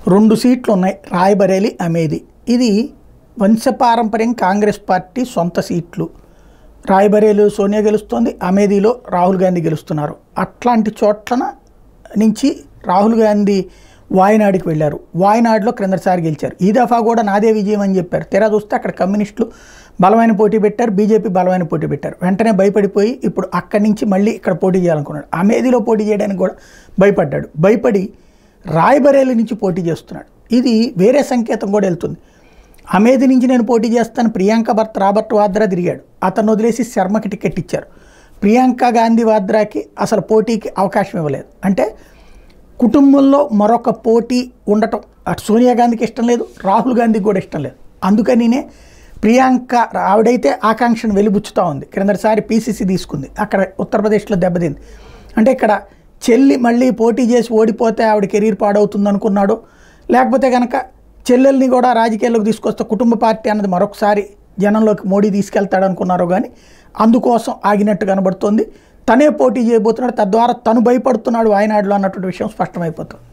2 సీట్లు ఉన్నాయి, రాయ్‌బరేలీ, అమేథీ. ఇది వంశపారంపర్యం కాంగ్రెస్ పార్టీ సొంత సీట్లు. రాయ్‌బరేలీలో సోనియా గెలుస్తోంది, అమేథీలో రాహుల్ గాంధీ గెలుస్తున్నారు. అట్లాంటి చోట్ల నుంచి రాహుల్ గాంధీ వాయనాడుకి వెళ్ళారు. వాయనాడులో క్రిందసారి గెలిచారు. ఈ దఫా కూడా నాదే విజయం అని చెప్పారు. తెరా చూస్తే అక్కడ కమ్యూనిస్టులు బలమైన పోటీ పెట్టారు, బీజేపీ బలమైన పోటీ పెట్టారు. వెంటనే భయపడిపోయి ఇప్పుడు అక్కడి నుంచి మళ్ళీ ఇక్కడ పోటీ చేయాలనుకున్నాడు. అమేథీలో పోటీ చేయడానికి కూడా భయపడ్డాడు. భయపడి రాయ్‌బరేలీ నుంచి పోటీ చేస్తున్నాడు. ఇది వేరే సంకేతం కూడా వెళ్తుంది. అమేథీ నుంచి నేను పోటీ చేస్తాను ప్రియాంక భర్త రాబర్ట్ వాద్రా తిరిగాడు. అతను వదిలేసి శర్మకి టికెట్ ఇచ్చారు. ప్రియాంక గాంధీ వాద్రాకి అసలు పోటీకి అవకాశం ఇవ్వలేదు. అంటే కుటుంబంలో మరొక పోటీ ఉండటం అటు సోనియా గాంధీకి ఇష్టం లేదు, రాహుల్ గాంధీకి కూడా ఇష్టం లేదు. అందుకనినే ప్రియాంక ఆవిడైతే ఆకాంక్షను వెలిబుచ్చుతూ ఉంది. క్రిందటిసారి పీసీసీ తీసుకుంది, అక్కడ ఉత్తరప్రదేశ్లో దెబ్బతింది. అంటే ఇక్కడ చెల్లి మళ్ళీ పోటీ చేసి ఓడిపోతే ఆవిడ కెరీర్ పాడవుతుంది అనుకున్నాడు. లేకపోతే కనుక చెల్లెల్ని కూడా రాజకీయాల్లోకి తీసుకొస్తే కుటుంబ పార్టీ అన్నది మరొకసారి జనంలోకి మోడీ తీసుకెళ్తాడు అనుకున్నారు. కానీ అందుకోసం ఆగినట్టు కనబడుతోంది. తనే పోటీ చేయబోతున్నాడు, తద్వారా తను భయపడుతున్నాడు వాయనాడులో అన్నటువంటి విషయం స్పష్టమైపోతుంది.